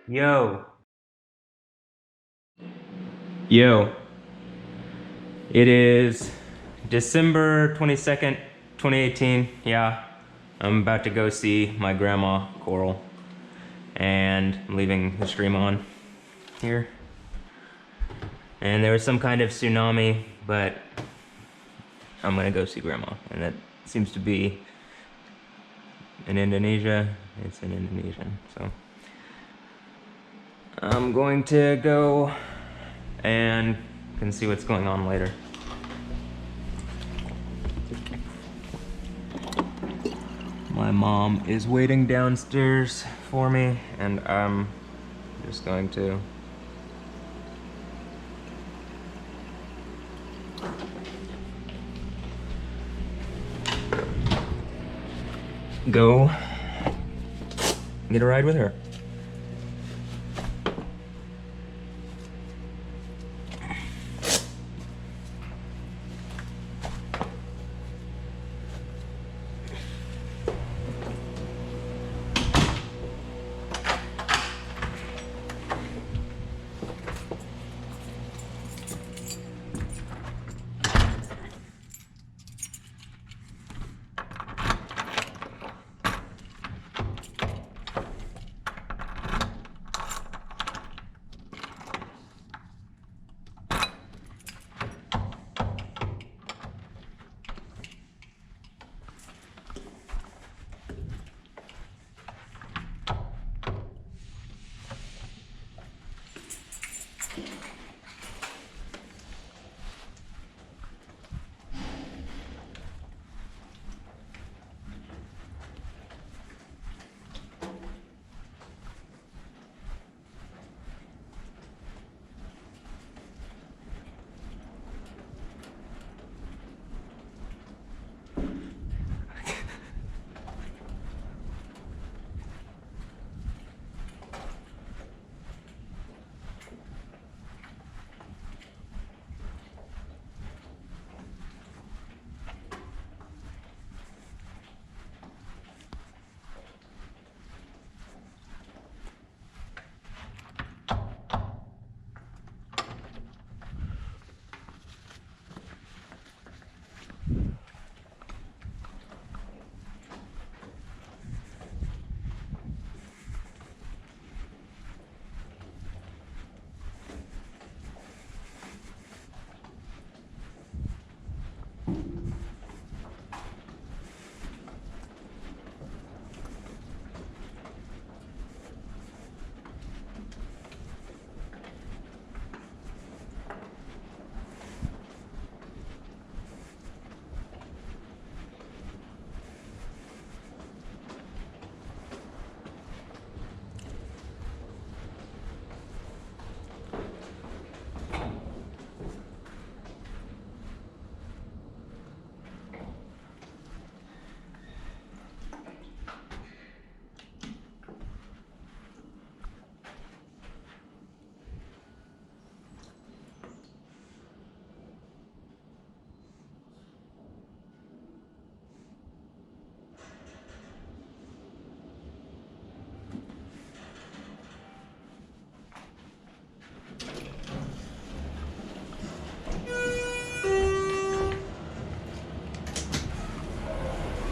Yo, yo, it is December 22nd, 2018. Yeah, I'm about to go see my grandma, Coral, and I'm leaving the stream on here. And there was some kind of tsunami, but I'm gonna go see grandma, and that seems to be in Indonesia. It's in Indonesia, so I'm going to go and can see what's going on later. My mom is waiting downstairs for me, and I'm just going to go get a ride with her.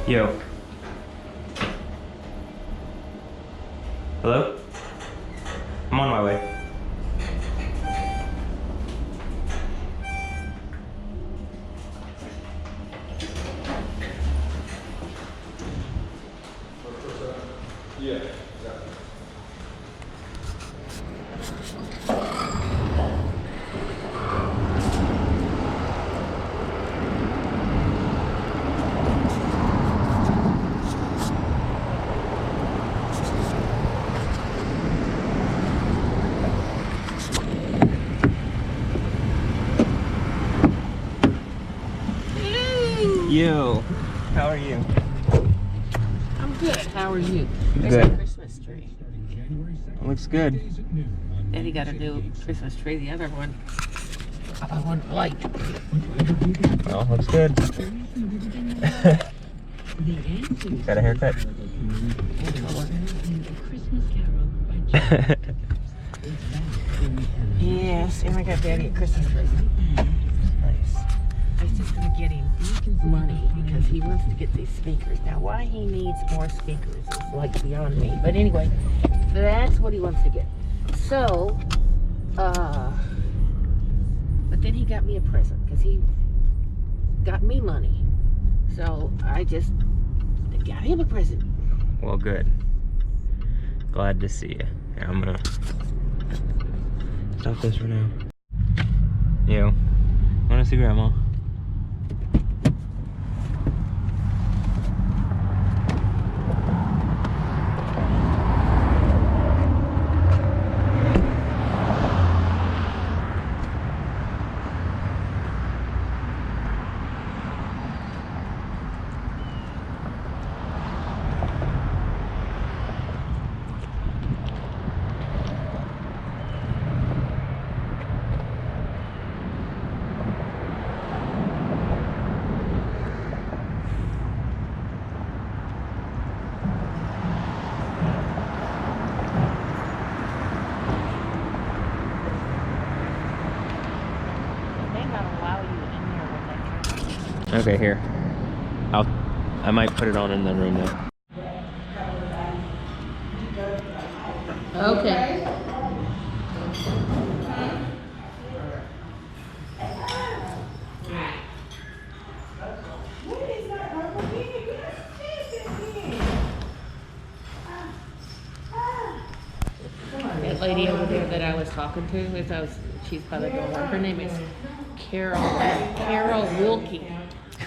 Yo. Hello? I'm on my way. Yeah. Yo, how are you? I'm good. How are you? There's Good. a Christmas tree. It looks good. Daddy got a new Christmas tree. The other one, I wouldn't like. Well, looks good. Got a haircut? Yes, and I got Daddy a Christmas present. Nice. I was just gonna get him money because he wants to get these speakers. Now, why he needs more speakers is like beyond me. But anyway, that's what he wants to get. So, but then he got me a present because he got me money. So I just got him a present. Well, good. Glad to see you. Here, I'm gonna stop this for now. You wanna see Grandma? Okay, here. I might put it on in the room though. Okay. That lady over there that I was talking to, she's by the door. Her name is Carol Wilkie.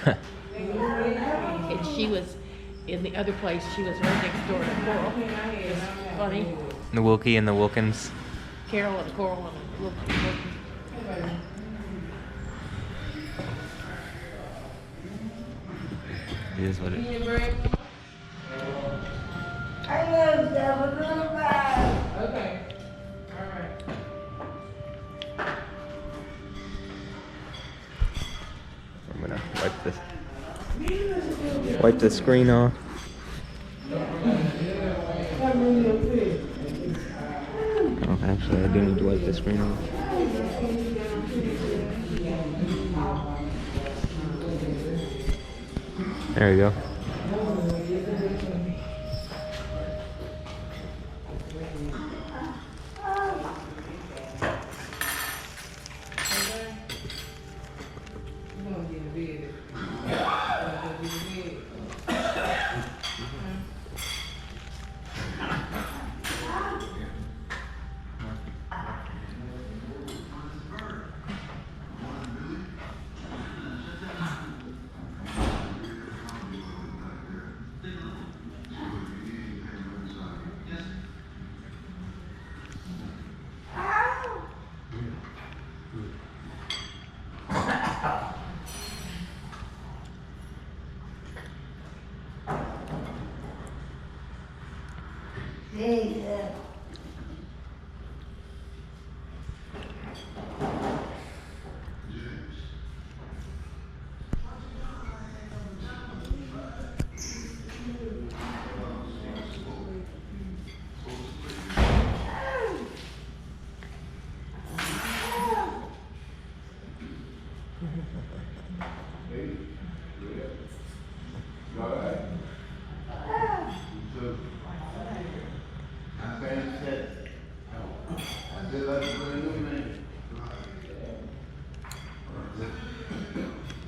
And she was in the other place. She was right next door to Coral. It's funny. The Wilkie and the Wilkins. Carol and Coral and Wilkie. It is what it is. I love that little bag. Okay. All right. I'm gonna wipe the screen off. Oh, actually, I do need to wipe the screen off. There we go.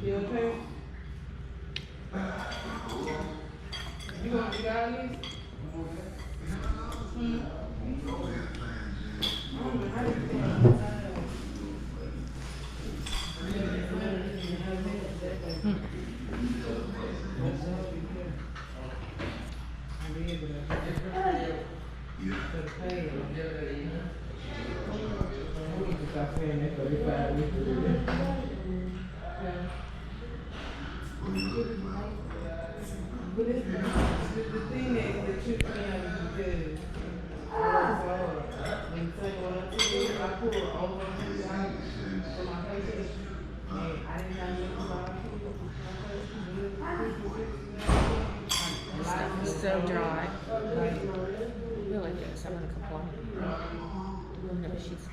You okay? You want to got these? But it's the thing that trips me out because when I pulled over for my paycheck, and I did not know about So dry. feel like this. I'm gonna complain. No, she's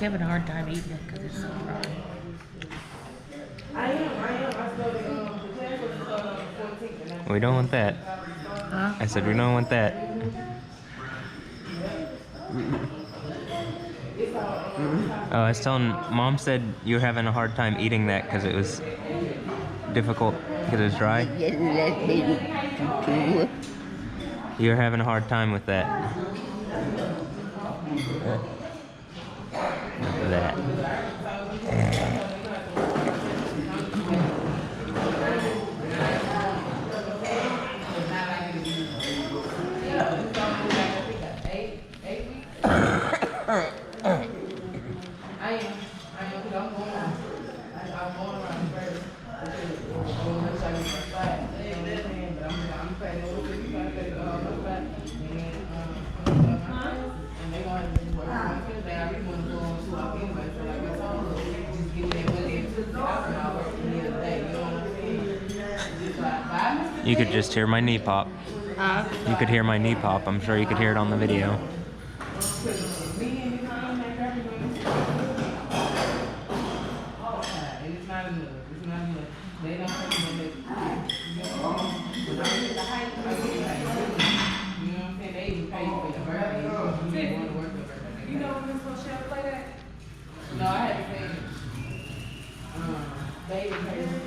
having a hard time eating it because it's so dry. I am. I started, the class was on the 14th. And We don't want that. Huh? I said we don't want that. Oh, I was telling Mom said you were having a hard time eating that because it was difficult because it was dry. You're having a hard time with that. That. You could just hear my knee pop. You could hear my knee pop. I'm sure you could hear it on the video. no, I had to pay. They didn't pay for it.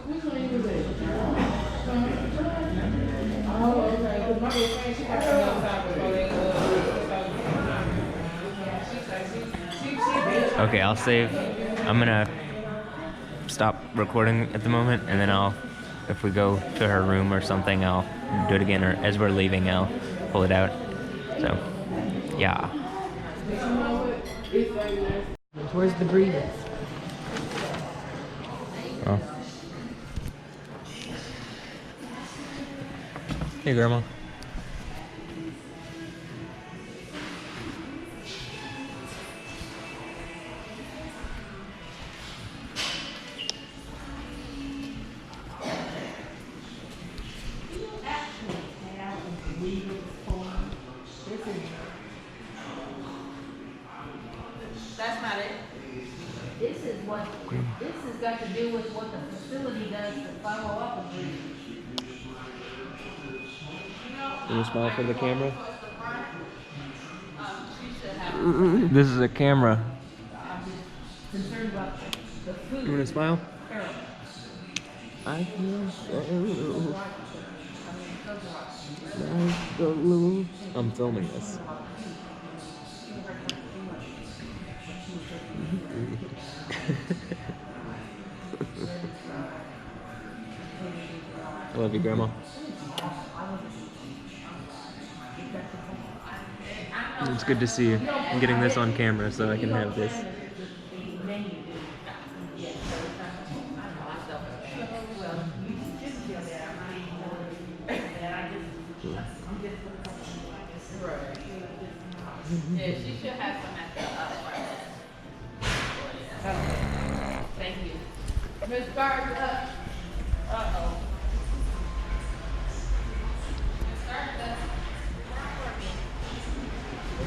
Which one you was at? Oh, okay. 'Cause my little friend, she got some outside before they Okay, I'll save. I'm gonna stop recording at the moment, and then if we go to her room or something, I'll do it again, or as we're leaving, I'll pull it out. So, yeah. Where's the grievance? Oh. Hey, Grandma. That's not it. This has got to do with what the facility does to follow up with you. Can you smile for the camera? This is a camera. Concerned about the food. You wanna smile? I feel so nice. I'm filming this. I love you, Grandma. It's good to see you. I'm getting this on camera so I can have this. Yeah, she should have some at the Thank you. Miss Gardner, uh-oh. Miss Gardner, where are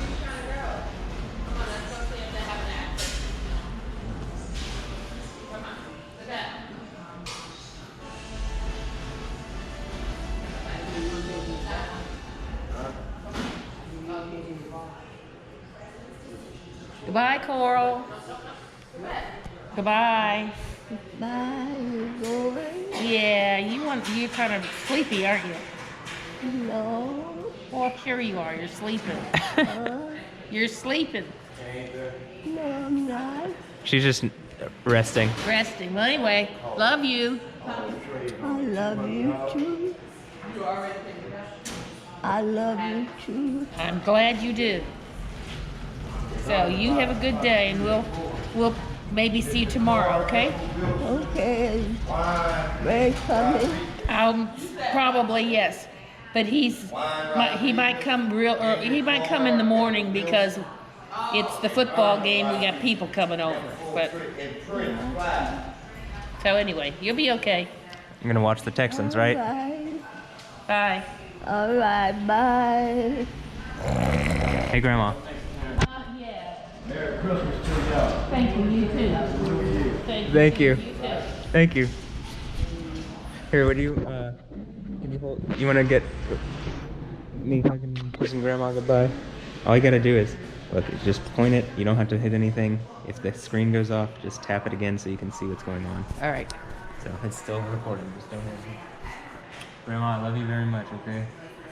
you trying to go? Come on, let's go see if they have an actor. Come on, look at Goodbye, Coral. Goodbye. Bye, boy. Yeah, you're kind of sleepy, aren't you? No. Well, sure you are. You're sleeping. You're sleeping. No, I'm not. She's just resting. Resting. Well, anyway, love you. I love you too. I love you too. I'm glad you do. So you have a good day, and we'll maybe see you tomorrow, okay? Okay. Ray coming. Probably yes, but he might come he might come in the morning because it's the football game. We got people coming over, but so anyway, you'll be okay. I'm gonna watch the Texans, right? Bye. All right, bye. Hey, Grandma. Yeah. Merry Christmas to y'all. Thank you. You too. Thank you. You too. Thank you. Here, would you, can you hold, you wanna get me hugging kissing Grandma goodbye? All you gotta do is, look, just point it, you don't have to hit anything. If the screen goes off, just tap it again so you can see what's going on. All right. So it's still recording, just don't hit me. Grandma, I love you very much, okay?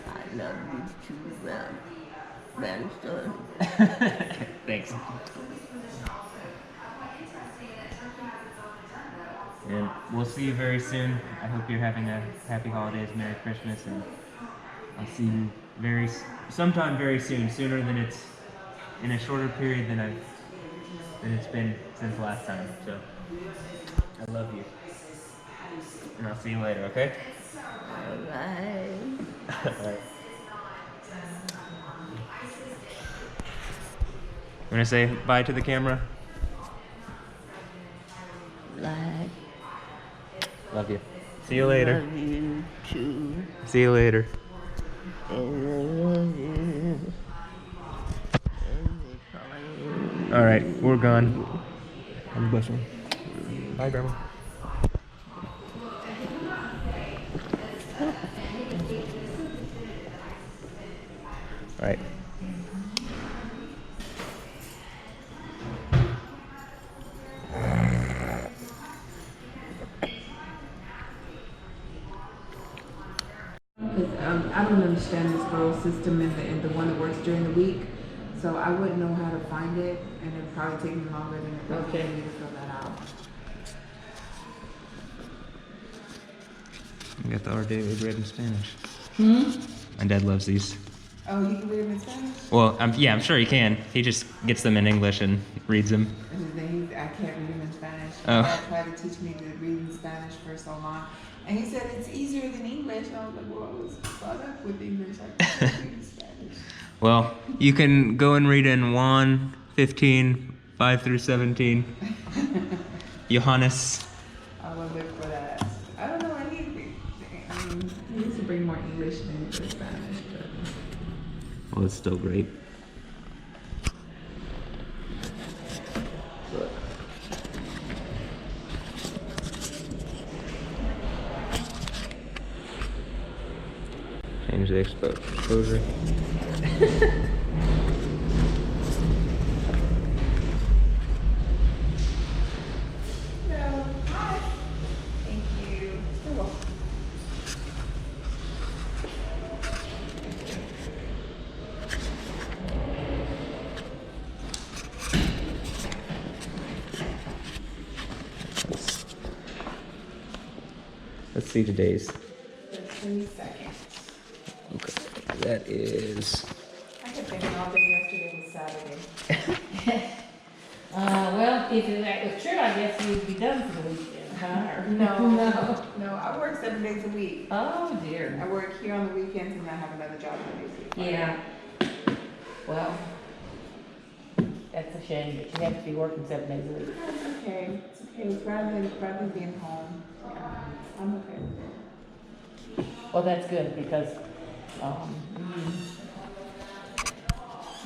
I love you too, grandson. Thanks. And we'll see you very soon. I hope you're having a happy holidays, Merry Christmas, and I'll see you sometime very soon, sooner than it's in a shorter period than it's been since last time. So I love you. And I'll see you later, okay? All right. All right. You wanna say bye to the camera? Bye. Love you. See you later. Love you too. See you later. And I love you. And they call you. All right, we're gone. Have a blessed one. Bye, Grandma. All right. I don't understand this girl system and the one that works during the week, so I wouldn't know how to find it, and it'd probably take me longer than it would Okay. for me to fill that out. We got the Our Daily Bread in Spanish. Hmm? My dad loves these. Oh, you can read them in Spanish? Well, yeah, I'm sure he can. He just gets them in English and reads them. And then I can't read them in Spanish. Oh. My dad tried to teach me to read in Spanish for so long, and he said it's easier than English. And I was like, well, I was brought up with English. I can't read in Spanish. Well, you can go and read in Juan 15, 5 through 17. Johannes. I will look for that. I don't know. He needs to bring more English than Spanish. But Well, it's still great. Change the exposure. thank you. You're welcome. Let's see today's. The 22nd. Okay, that is. I kept thinking all day yesterday was Saturday. Well, if that was true, I guess you'd be done for the weekend, huh? Or- No, no, I work 7 days a week. Oh dear. I work here on the weekends and I have another job on the weekends. Yeah. Well, that's a shame, but you have to be working 7 days a week. It's okay. It's okay. It's rather than being home. Yeah, I'm okay with it. Well, that's good because,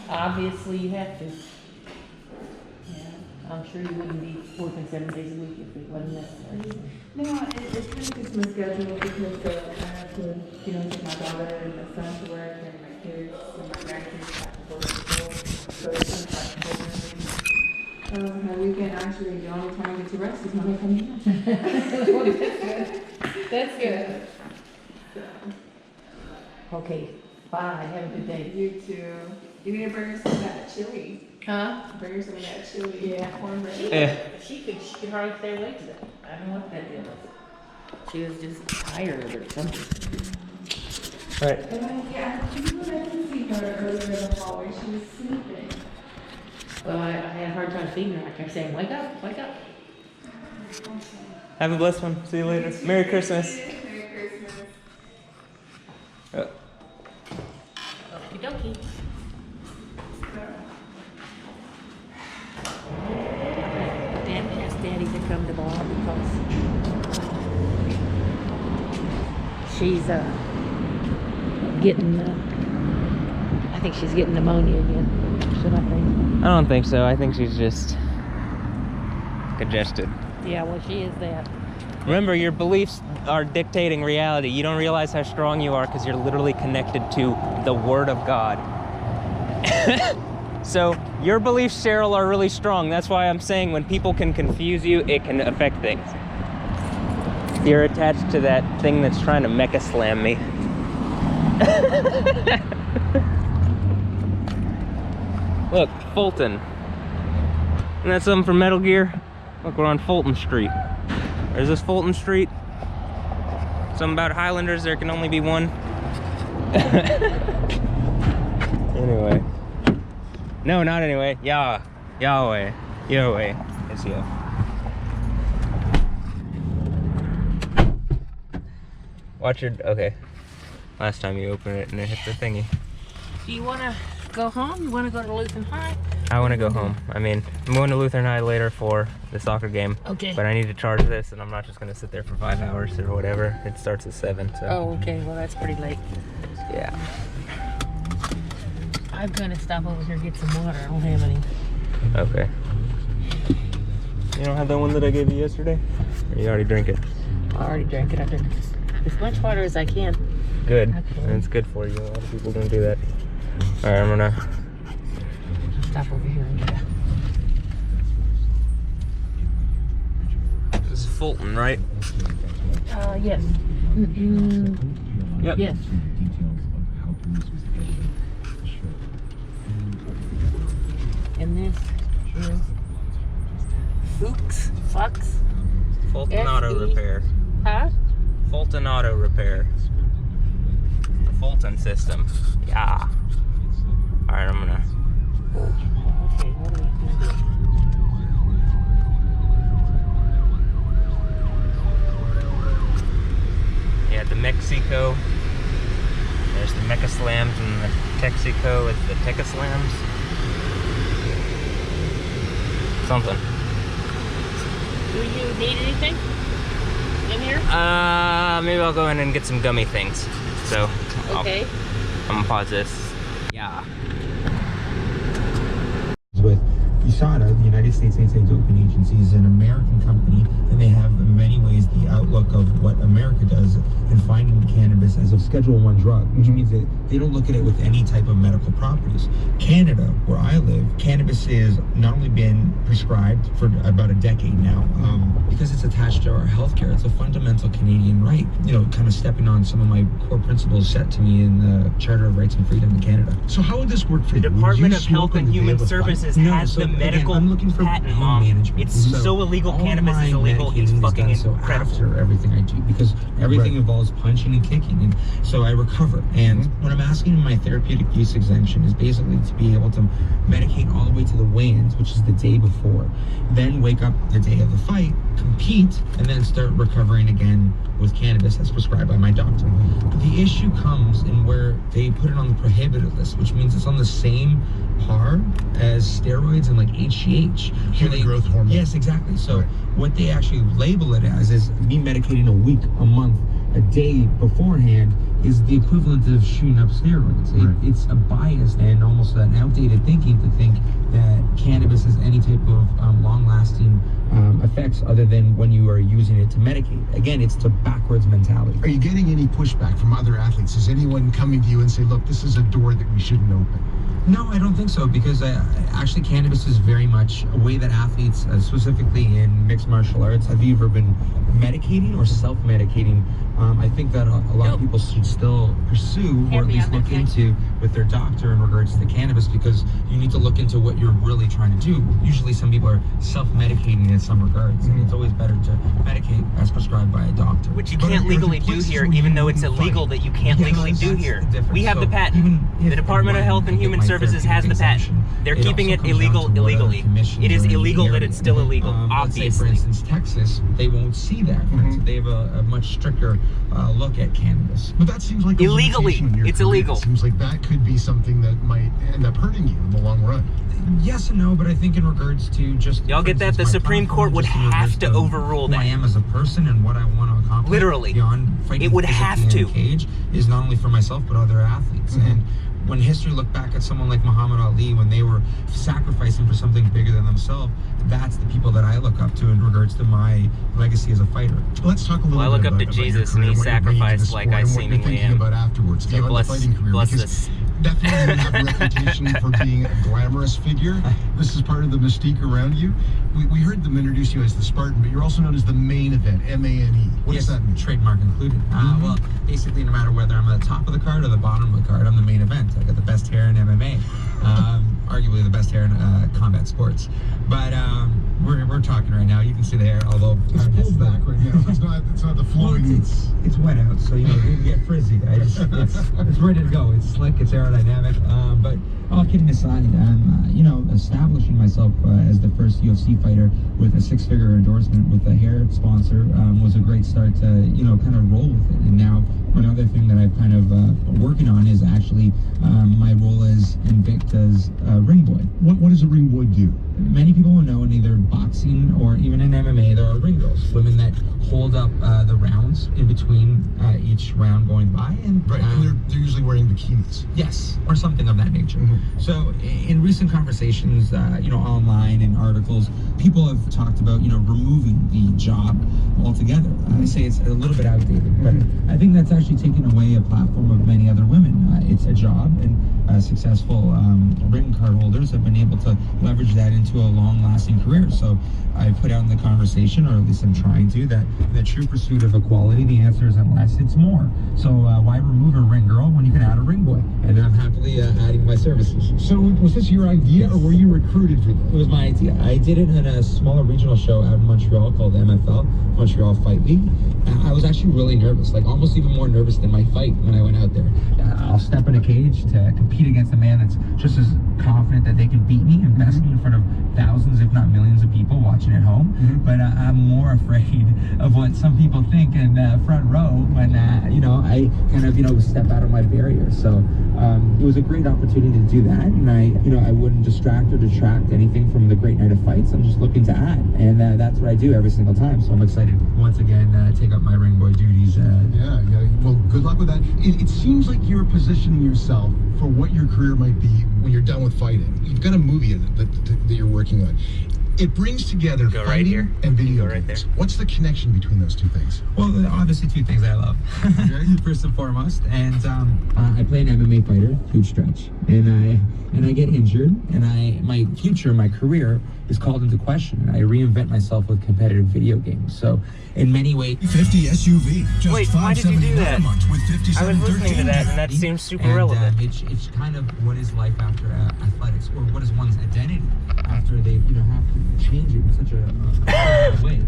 obviously you have to. Yeah, I'm sure you wouldn't be working 7 days a week if it wasn't necessary. No, it's kind of just my schedule because I have to, take my daughter and my son to work and my kids and my grandkids have to go to school. So it's kind of like my weekend actually, the only time I get to rest is when I come home. That's good. Okay, bye, have a good day. You too. You need to bring her some of that chili. Huh? Bring her some of that chili. Yeah. Cornbread. Eh. She could hardly stay awake today. I don't know what that deal is. She was just tired or something. All right. And I didn't see her earlier in the hallway. She was sleeping. Well, I had a hard time feeding her. I kept saying, wake up, wake up. Have a blessed one. See you later. Merry Christmas. Merry Christmas. house. She's getting, I think she's getting pneumonia again. Should I think? I don't think so. I think she's just congested. Yeah, well, she is that. Remember, your beliefs are dictating reality. You don't realize how strong you are because you're literally connected to the Word of God. So your beliefs, Cheryl, are really strong. That's why I'm saying when people can confuse you, it can affect things. You're attached to that thing that's trying to mecha slam me. Look, Fulton. Isn't that something from Metal Gear? Look, we're on Fulton Street. Or is this Fulton Street? Something about Highlanders, there can only be one. Anyway. No, not anyway. Yahweh. Yahweh. It's you. Watch your, okay. Last time you open it and it hit the thingy. Do you want to go home? You want to go to Lutheran High? I want to go home. I mean, I'm going to Lutheran High later for the soccer game. Okay. But I need to charge this and I'm not just going to sit there for 5 hours or whatever. It starts at 7, so. Oh, okay. Well, that's pretty late. Yeah. I'm going to stop over here and get some water. I don't have any. Okay. You don't have that one that I gave you yesterday? Or you already drink it? I already drank it. I drank as much water as I can. Good. Okay. And it's good for you. A lot of people don't do that. Alright, I'm gonna Stop over here and get it. This is Fulton, right? Yes. Yep. Yes. And this is Fuchs. Fulton Auto F-E- Repair. Huh? Fulton Auto Repair. The Fulton system. Yeah. Alright, I'm gonna. Okay, what do we do? Yeah, the Mexico. There's the Mecha Slams and the Texaco is the Techa Slams. Something. Do you need anything in here? Maybe I'll go in and get some gummy things. So, Okay. I'm gonna pause this. Yeah. With USADA, the United States Anti-Doping Agency, is an American company, and they have in many ways the outlook of what America does in finding cannabis as a Schedule I drug, which means that they don't look at it with any type of medical properties. Canada, where I live, cannabis has not only been prescribed for about a decade now, because it's attached to our healthcare. It's a fundamental Canadian right. You know, kind of stepping on some of my core principles set to me in the Charter of Rights and Freedom in Canada. So how would this work for The you? Would Department you of smoke Health on and the day Human of the fight? Services No, has so the again, medical I'm looking for patent, pain Mom. management. It's so illegal. all Cannabis my is illegal. It's medicating is fucking done so incredible. after everything I do, because everything Right. involves punching and kicking, and so I recover. And what I'm asking in my therapeutic use exemption is basically to be able to medicate all the way to the weigh-ins, which is the day before, then wake up the day of the fight, compete, and then start recovering again with cannabis as prescribed by my doctor. But the issue comes in where they put it on the prohibited list, which means it's on the same par as steroids and like HGH. Human growth hormone. Yes, exactly. So Right. what they actually label it as is me medicating a week, a month, a day beforehand is the equivalent of shooting up steroids. Right. It's a bias and almost an outdated thinking to think that cannabis has any type of long-lasting effects other than when you are using it to medicate. Again, it's the backwards mentality. Are you getting any pushback from other athletes? Is anyone coming to you and say, look, this is a door that we shouldn't open? No, I don't think so, because actually cannabis is very much a way that athletes, specifically in mixed martial arts, have you ever been medicating or self-medicating? I think that a lot of people should still pursue, or at least look into with their doctor in regards to cannabis, because you need to look into what you're really trying to do. Usually some people are self-medicating in some regards, and it's always better to medicate as prescribed by a doctor. Which you But can't are there legally do places here, where even you though it's wouldn't illegal fight? that you can't Yes, legally do that's here. the difference. We have the So patent. even if The Department of and Health when and I get Human my Services has the therapeutic patent. exemption, They're It keeping also it comes down illegal to what illegally. other commissions It is are in the illegal that area. it's still illegal, Let's say, for obviously. instance, Texas, they won't see that. They have a much stricter look at cannabis. But that seems like a Illegally. limitation in your It's career. illegal. It seems like that could be something that might end up hurting you in the long run. Yes and no, but I think in regards to just Y'all for get that? instance, The my Supreme platform, Court would just in have regards to overrule who I that. am as a person and what I want to accomplish. Literally. Beyond fighting It would physically have in to. a cage is not only for myself but other athletes. And when history looked back at someone like Muhammad Ali, when they were sacrificing for something bigger than themselves, that's the people that I look up to in regards to my legacy as a fighter. Let's talk a little Well, I bit look up to about your Jesus, career, and he what you're bringing to the sacrificed like sport, I and what you're seemingly thinking am. about afterwards, So beyond bless- the fighting career, bless because this. definitely you have a reputation for being a glamorous figure. This is part of the mystique around you. We heard them introduce you as the Spartan, but you're also known as the Main Event, M-A-N-E. What Yes, does that mean? trademark included. Well, basically, no matter whether I'm at the top of the card or the bottom of the card, I'm the main event. I got the best hair in MMA, arguably the best hair in combat sports. But we're talking right now. You can see the hair, although It's pulled back right now. So it's not the Well, flowing. it's wet out, so you know you get frizzy. It's ready to go. It's slick. It's aerodynamic. But all kidding aside, you know, establishing myself as the first UFC fighter with a six-figure endorsement with a hair sponsor was a great start to kind of roll with it. And now another thing that I've kind of working on is actually my role as Invicta's ring boy. What does a ring boy do? Many people will know in either boxing or even in MMA, there are ring girls, women that hold up the rounds in between each round going by. And Right, and they're usually wearing bikinis. yes, or something of that nature. So in recent conversations, online and articles, people have talked about, removing the job altogether. I say it's a little bit outdated, but I think that's actually taken away a platform of many other women. It's a job, and successful ring card holders have been able to leverage that into a long-lasting career. So I put out in the conversation, or at least I'm trying to, that the true pursuit of equality, the answer isn't less, it's more. So why remove a ring girl when you can add a ring boy? And I'm happily adding my services. So was this your idea, or were you recruited for It this? was my idea. I did it in a smaller regional show out in Montreal called MFL, Montreal Fight League. I was actually really nervous, like almost even more nervous than my fight when I went out there. I'll step in a cage to compete against a man that's just as confident that they can beat me and best me in front of thousands, if not millions of people watching at home. But I'm more afraid of what some people think in the front row when, I kind of, step out of my barrier. So it was a great opportunity to do that. And I wouldn't distract or detract anything from the great night of fights. I'm just looking to add. And that's what I do every single time. So I'm excited once again take up my ring boy duties. Yeah. Well, good luck with that. It seems like you're positioning yourself for what your career might be when you're done with fighting. You've got a movie that you're working on. It brings together Go right fighting here. and video Go right games. there. What's the connection between those two things? Well, obviously two things I love. First and foremost, and I play an MMA fighter, huge stretch, and I get injured, and my future, my career is called into question, and I reinvent myself with competitive video games. So, in many ways, 50 SUV. Just Wait, why did you do $579 that? a month with I was 57 listening to 13 that, and that seems super relevant. It's kind of what is life after athletics, or what is one's identity after they have to change it in such a way.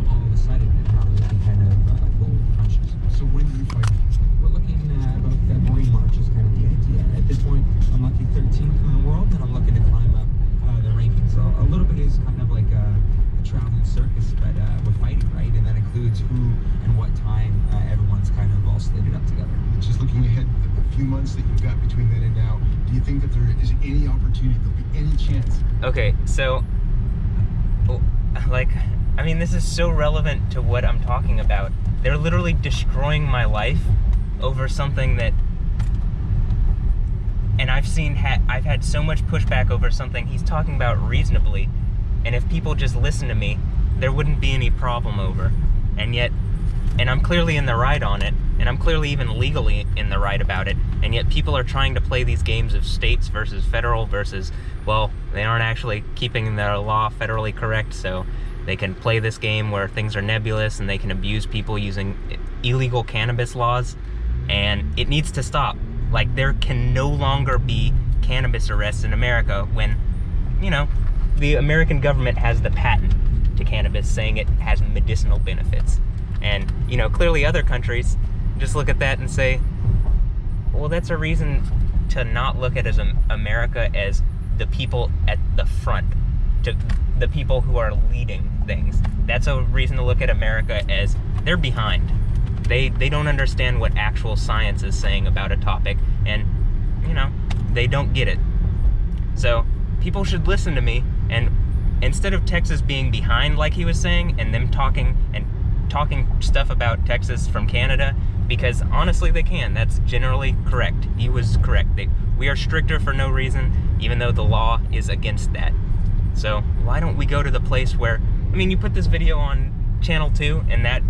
All of a sudden, and how they can kind of roll with the punches. So when do you fight? We're looking about February, March is kind of the idea. At this point, I'm lucky 13th in the world, and I'm looking to climb up the rankings. So a little bit is kind of like a traveling circus, but we're fighting, right? And that includes who and what time everyone's kind of all slated up together. Just looking ahead, the few months that you've got between then and now, do you think that there is any opportunity, there'll be any chance? Okay, so, this is so relevant to what I'm talking about. They're literally destroying my life over something that, and I've had so much pushback over something he's talking about reasonably, and if people just listen to me, there wouldn't be any problem over. And I'm clearly in the right on it, and I'm clearly even legally in the right about it, and yet people are trying to play these games of states versus federal versus, well, they aren't actually keeping their law federally correct, so they can play this game where things are nebulous and they can abuse people using illegal cannabis laws, and it needs to stop. Like, there can no longer be cannabis arrests in America when, the American government has the patent to cannabis saying it has medicinal benefits. And, clearly other countries just look at that and say, well, that's a reason to not look at America as the people at the front, to the people who are leading things. That's a reason to look at America as they're behind. They don't understand what actual science is saying about a topic, and you know, they don't get it. So people should listen to me, and instead of Texas being behind like he was saying, and them talking stuff about Texas from Canada, because honestly they can, that's generally correct. He was correct. We are stricter for no reason, even though the law is against that. So why don't we go to the place where, I mean, you put this video on channel 2 and that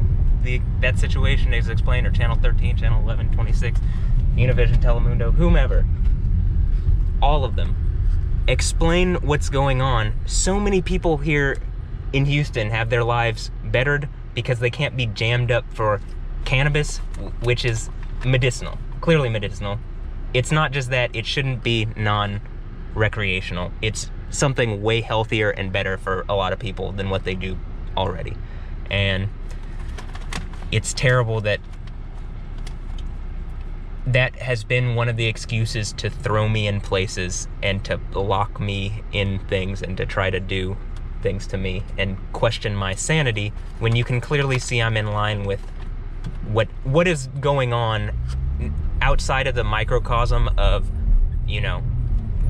situation is explained, or channel 13, channel 11, 26, Univision, Telemundo, whomever, all of them explain what's going on. So many people here in Houston have their lives bettered because they can't be jammed up for cannabis, which is medicinal, clearly medicinal. It's not just that, it shouldn't be non-recreational. It's something way healthier and better for a lot of people than what they do already. And it's terrible that that has been one of the excuses to throw me in places and to lock me in things and to try to do things to me and question my sanity, when you can clearly see I'm in line with what is going on outside of the microcosm of, you know,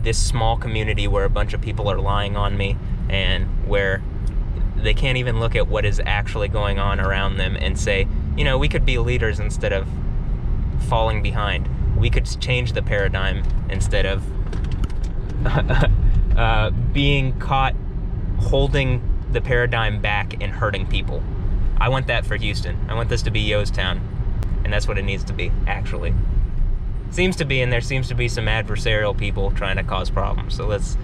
this small community where a bunch of people are lying on me, and where they can't even look at what is actually going on around them and say, you know, we could be leaders instead of falling behind. We could change the paradigm instead of being caught holding the paradigm back and hurting people. I want that for Houston. I want this to be Yostown, and that's what it needs to be, actually. Seems to be, and there seems to be some adversarial people trying to cause problems, so let's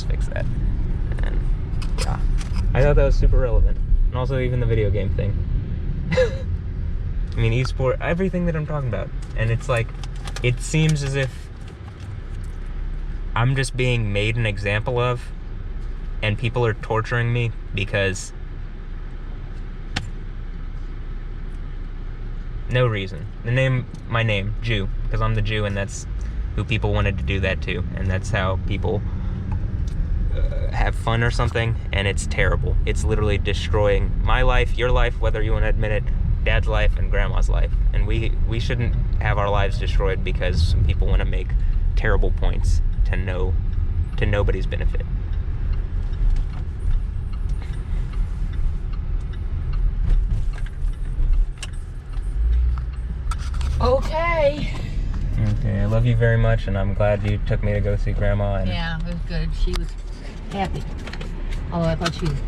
fix that. And yeah, I thought that was super relevant. And also even the video game thing. I mean, eSport, everything that I'm talking about. And it's like, it seems as if I'm just being made an example of, and people are torturing me because no reason. My name, Jew, because I'm the Jew, and that's who people wanted to do that to, and that's how people have fun or something, and it's terrible. It's literally destroying my life, your life, whether you want to admit it, Dad's life, and Grandma's life, and we shouldn't have our lives destroyed because some people want to make terrible points to nobody's benefit. Okay. Okay, I love you very much, and I'm glad you took me to go see Grandma. And Yeah, it was good. She was happy. Although I thought she was,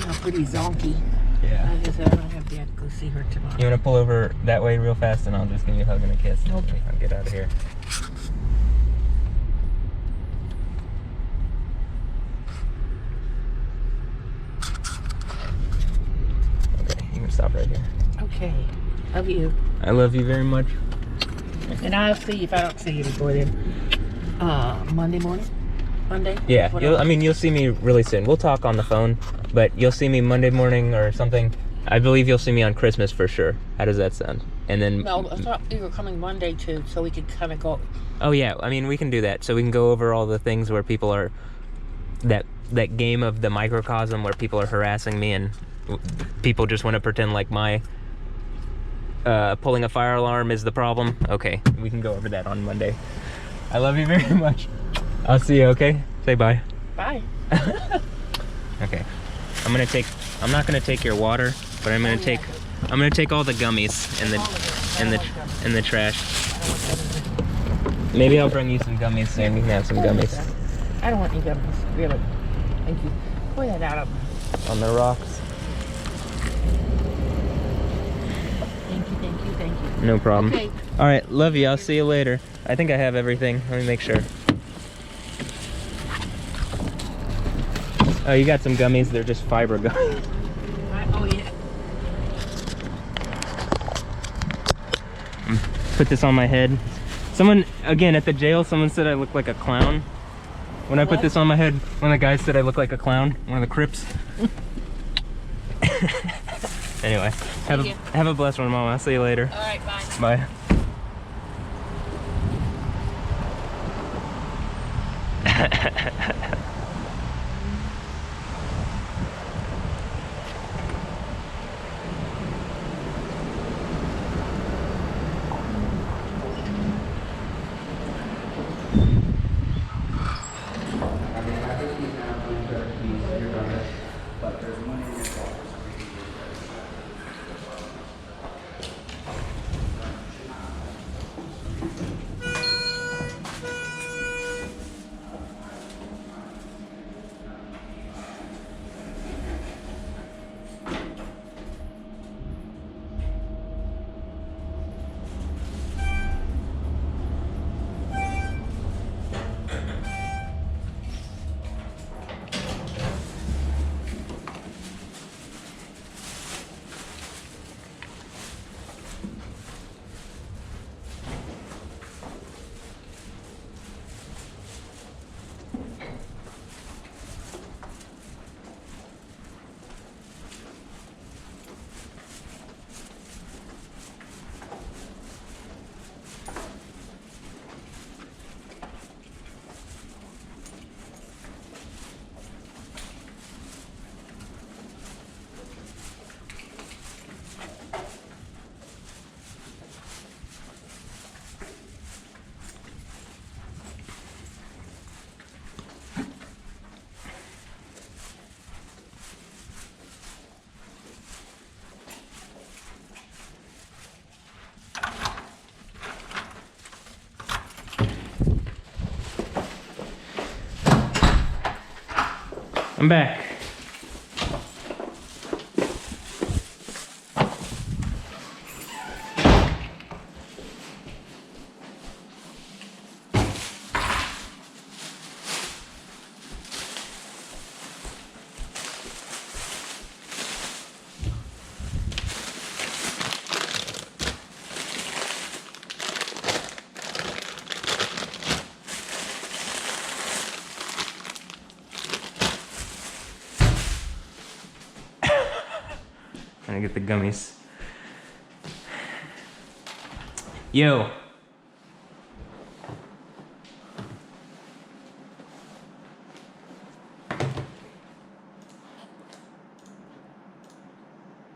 you know, pretty zonky. yeah. I just said I don't have to go see her tomorrow. You want to pull over that way real fast, and I'll just give you a hug and a kiss. Okay. I'll get out of here. Okay, you can stop right here. Okay. Love you. I love you very much. And I'll see you if I don't see you before then. Monday morning? Monday? Yeah, What you'll see me really soon. We'll talk on the phone, but you'll see me Monday morning or something. I believe you'll see me on Christmas for sure. How does that sound? And then... No, I thought you were coming Monday too, so we could kind of go. Oh yeah, I mean, we can do that. So we can go over all the things where people are... That game of the microcosm where people are harassing me and people just want to pretend like my... pulling a fire alarm is the problem. Okay, we can go over that on Monday. I love you very much. I'll see you, okay? Say bye. Bye. Okay. I'm not gonna take your water, but I'm gonna take all the gummies in the trash. Maybe I'll bring you some gummies soon. You can have some gummies. I don't want any gummies, really. Thank you. Pour that out On the rocks. Thank you. No problem. Okay. All right, love you. I'll see you later. I think I have everything. Let me make sure. Oh, you got some gummies. They're just fiber gummies. Oh, yeah. Put this on my head. Someone, again, at the jail, someone said I look like a clown. When I put this on my head, one of the guys said I look like a clown. One of the Crips. Anyway, have a blessed one, Mama. I'll see you later. All right, bye. Bye. I'm back. Trying to get the gummies. Yo.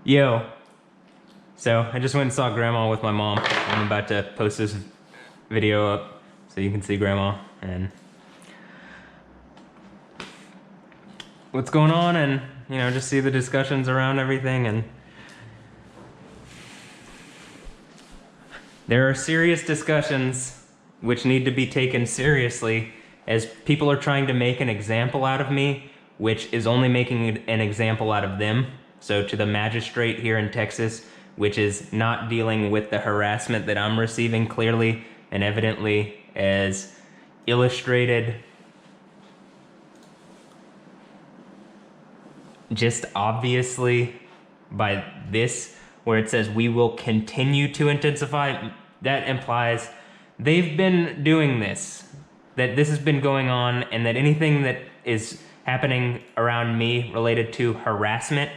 Yo. So, I just went and saw Grandma with my mom. I'm about to post this video up so you can see Grandma and what's going on, and you know, just see the discussions around everything. And there are serious discussions which need to be taken seriously, as people are trying to make an example out of me, which is only making an example out of them. So to the magistrate here in Texas, which is not dealing with the harassment that I'm receiving clearly and evidently as illustrated just obviously by this, where it says we will continue to intensify, that implies they've been doing this, that this has been going on, and that anything that is happening around me related to harassment,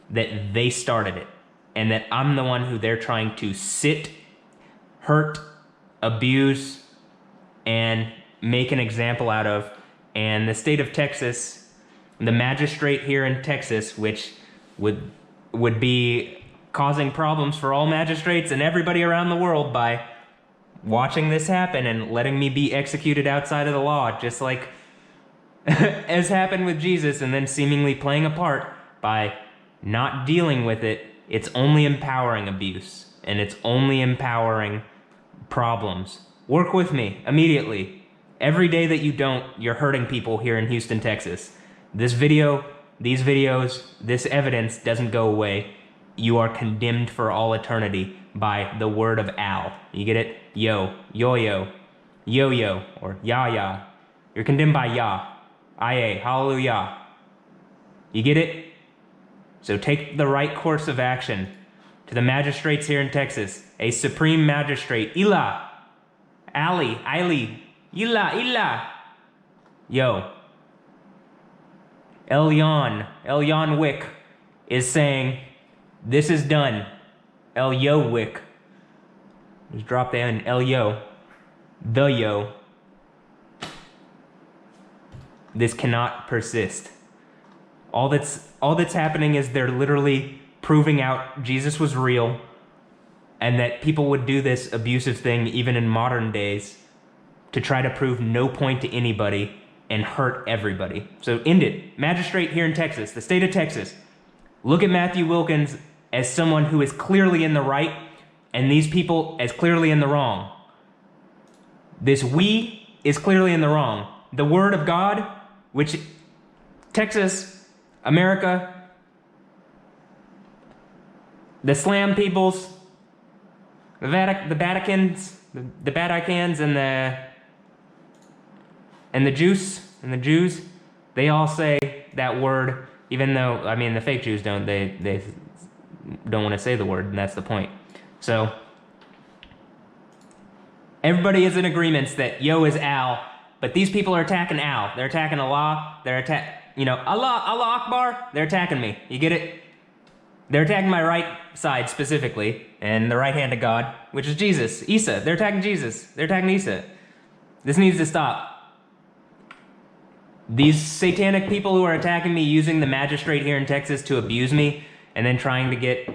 that they started it, and that I'm the one who they're trying to sit, hurt, abuse, and make an example out of. And the state of Texas, the magistrate here in Texas, which would be causing problems for all magistrates and everybody around the world by watching this happen and letting me be executed outside of the law, just like as happened with Jesus, and then seemingly playing a part by not dealing with it. It's only empowering abuse, and it's only empowering problems. Work with me immediately. Every day that you don't, you're hurting people here in Houston, Texas. This video, these videos, this evidence doesn't go away. You are condemned for all eternity by the word of Al. You get it? Yo, yo-yo, yo-yo, or ya-ya. You're condemned by Yah. Aye, hallelujah. You get it? So take the right course of action. To the magistrates here in Texas, a supreme magistrate, Ila, Ali, Ila. Yo. Elyon Wick is saying, this is done. Elyo Wick. Just drop that in, Elyo. The yo. This cannot persist. All that's happening is they're literally proving out Jesus was real, and that people would do this abusive thing even in modern days to try to prove no point to anybody and hurt everybody. So end it. Magistrate here in Texas, the state of Texas, look at Matthew Wilkins as someone who is clearly in the right and these people as clearly in the wrong. This we is clearly in the wrong. The word of God, which Texas, America, the Slam peoples, the Vaticans, the Vaticans, and the Jews, they all say that word, even though, I mean, the fake Jews don't. They don't want to say the word, and that's the point. So everybody is in agreement that Yo is Al, but these people are attacking Al. They're attacking Allah. They're Allah Akbar. They're attacking me. You get it? They're attacking my right side specifically, and the right hand of God, which is Jesus, Isa. They're attacking Jesus. They're attacking Isa. This needs to stop. These satanic people who are attacking me using the magistrate here in Texas to abuse me, and then trying to get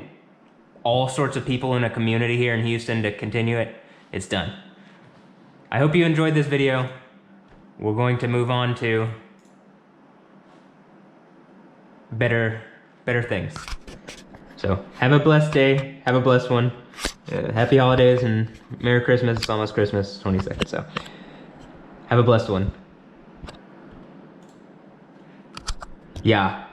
all sorts of people in a community here in Houston to continue it, it's done. I hope you enjoyed this video. We're going to move on to better things. So have a blessed day. Have a blessed one. Happy holidays and Merry Christmas. It's almost Christmas, 22nd. So have a blessed one. Yeah.